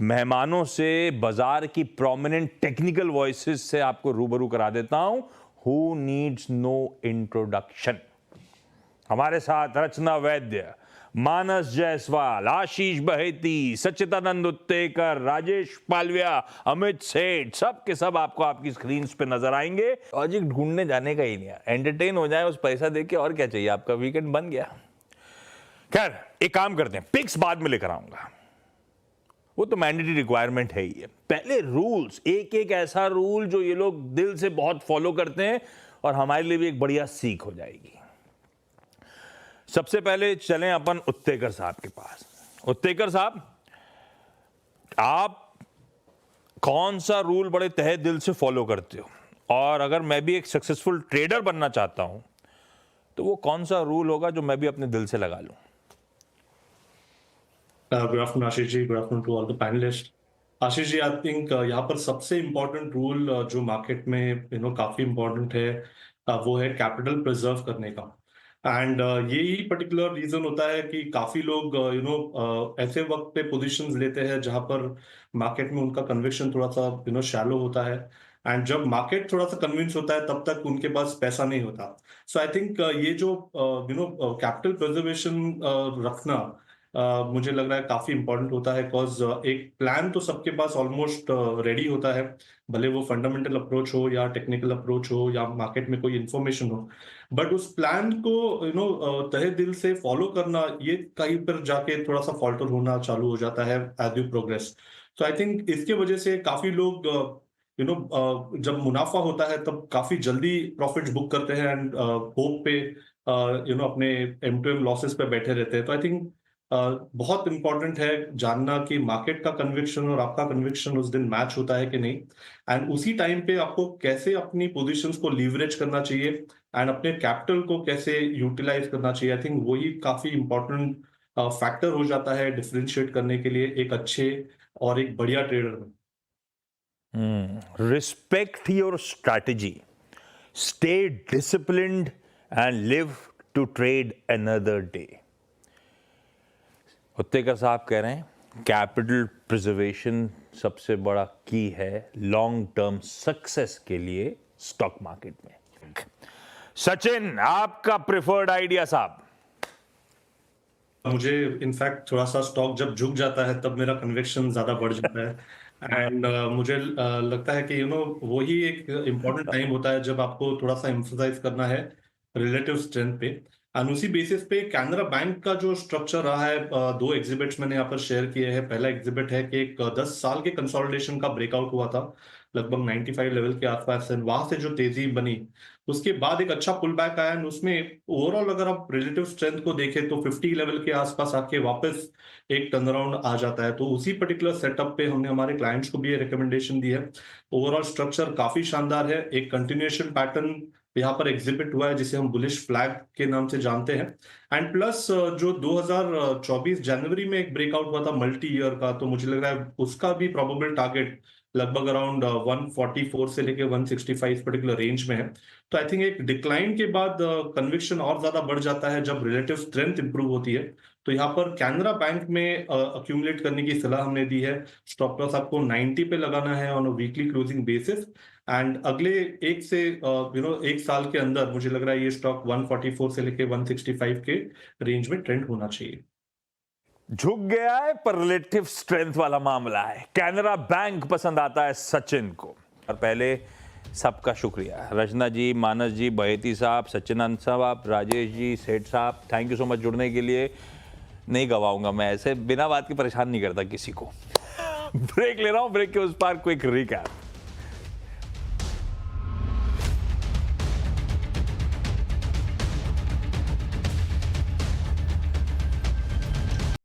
मेहमानों से, बाजार की प्रोमिनेंट टेक्निकल वॉइसेस से आपको रूबरू करा देता हूं। Who needs no introduction. हमारे साथ रचना वैद्य, मानस जायसवाल, आशीष बहेती, सच्चिदानंद उत्तेकर, राजेश पालविया, अमित सेठ, सब के सब आपको आपकी स्क्रीन पे नजर आएंगे। लॉजिक ढूंढने जाने का ही नहीं है, एंटरटेन हो जाए उस पैसा देके, और क्या चाहिए, आपका वीकेंड बन गया। खैर एक काम करते हैं, पिक्स बाद में लेकर आऊंगा, वो तो मैंडेटरी रिक्वायरमेंट है ही है। पहले रूल्स, एक एक ऐसा रूल जो ये लोग दिल से बहुत फॉलो करते हैं और हमारे लिए भी एक बढ़िया सीख हो जाएगी। सबसे पहले चलें अपन उत्तेकर साहब के पास। उत्तेकर साहब, आप कौन सा रूल बड़े तहे दिल से फॉलो करते हो, और अगर मैं भी एक सक्सेसफुल ट्रेडर बनना चाहता हूं तो वो कौन सा रूल होगा जो मैं भी अपने दिल से लगा लूं? Good afternoon Ashish ji, good afternoon to all the panelist. Ashish ji, I think यहाँ पर सबसे इम्पोर्टेंट रूल जो मार्केट में काफी इम्पोर्टेंट है, वो है कैपिटल प्रिजर्व करने का। एंड यही पर्टिकुलर रीजन होता है कि काफी लोग ऐसे वक्त पे पोजीशंस लेते हैं जहां पर मार्केट में उनका कन्विक्शन थोड़ा सा शैलो होता है, एंड जब मार्केट थोड़ा सा कन्विंस होता है तब तक उनके पास पैसा नहीं होता। सो आई थिंक ये जो कैपिटल प्रिजर्वेशन रखना मुझे लग रहा है काफी इंपॉर्टेंट होता है, बिकॉज एक प्लान तो सबके पास ऑलमोस्ट रेडी होता है, भले वो फंडामेंटल अप्रोच हो या टेक्निकल अप्रोच हो या मार्केट में कोई इन्फॉर्मेशन हो, बट उस प्लान को तहे दिल से फॉलो करना, ये कहीं पर जाके थोड़ा सा फॉल्टर होना चालू हो जाता है एज यू प्रोग्रेस। तो आई थिंक इसके वजह से काफी लोग जब मुनाफा होता है तब काफी जल्दी प्रॉफिट्स बुक करते हैं एंड होप पे अपने M2M लॉसेस पे बैठे रहते हैं। तो आई थिंक बहुत इंपॉर्टेंट है जानना कि मार्केट का कन्विक्शन और आपका कन्विक्शन उस दिन मैच होता है कि नहीं, एंड उसी टाइम पे आपको कैसे अपनी पोजीशंस को लीवरेज करना चाहिए एंड अपने कैपिटल को कैसे यूटिलाइज करना चाहिए। आई थिंक वही काफी इंपॉर्टेंट फैक्टर हो जाता है डिफरेंशिएट करने के लिए एक अच्छे और एक बढ़िया ट्रेडर में। Respect your strategy, stay disciplined and live to trade another day। Uttekar साहब कह रहे हैं कैपिटल प्रिजर्वेशन सबसे बड़ा की है लॉन्ग टर्म सक्सेस के लिए स्टॉक मार्केट में। सचिन, आपका प्रिफर्ड आइडिया साहब। मुझे इनफैक्ट थोड़ा सा स्टॉक जब झुक जाता है तब मेरा कन्विक्शन ज्यादा बढ़ जाता है, एंड मुझे लगता है कि वही एक इम्पोर्टेंट टाइम होता है जब आपको थोड़ा सा एम्फसाइज करना है रिलेटिव स्ट्रेंथ पे। एंड उसी बेसिस पे कैनरा बैंक का जो स्ट्रक्चर रहा है, दो एग्जिबिट्स मैंने यहाँ पर शेयर किए हैं। पहला एग्जिबिट है कि एक 10 साल के कंसोलिडेशन का ब्रेकआउट हुआ था लगभग 95 लेवल के आसपास, वहां से जो तेजी बनी उसके बाद एक अच्छा पुल बैक आया, उसमें ओवरऑल अगर आप रिलेटिव स्ट्रेंथ को देखें तो 50 लेवल के आसपास आके वापस एक टर्न अराउंड आ जाता है। तो उसी पर्टिकुलर सेटअप पे हमने हमारे क्लाइंट्स को भी ये रिकमेंडेशन दी है। ओवरऑल स्ट्रक्चर काफी शानदार है, एक कंटिन्यूएशन पैटर्न यहाँ पर एग्जिबिट हुआ है जिसे हम बुलिश फ्लैग के नाम से जानते हैं। एंड प्लस जो 2024 जनवरी में एक ब्रेकआउट हुआ था मल्टी ईयर का, तो मुझे लग रहा है उसका भी प्रोबेबल टारगेट लगभग अराउंड 144 से लेके 165 पर्टिकुलर रेंज में है। तो आई थिंक एक डिक्लाइन के बाद कन्विक्शन और ज्यादा बढ़ जाता है जब रिलेटिव स्ट्रेंथ इंप्रूव होती है। तो यहाँ पर कैनरा बैंक में अक्यूमुलेट करने की सलाह हमने दी है। स्टॉप लॉस आपको 90 पे लगाना है on a weekly closing basis, and अगले एक साल के अंदर मुझे लग रहा है ये स्टॉक 144 से लेके 165 के रेंज में ट्रेंड होना चाहिए। झुक गया है पर रिलेटिव स्ट्रेंथ वाला मामला है। कैनरा बैंक पसंद आता है सचिन को। और पहले सबका शुक्रिया, रचना जी, मानस जी, बहेती साहब, सचिनानंद साहब, राजेश जी, सेठ साहब, थैंक यू सो मच जुड़ने के लिए। नहीं गवाऊंगा मैं, ऐसे बिना बात के परेशान नहीं करता किसी को। ब्रेक ले रहा हूं, ब्रेक के उस पार क्विक रिकैप।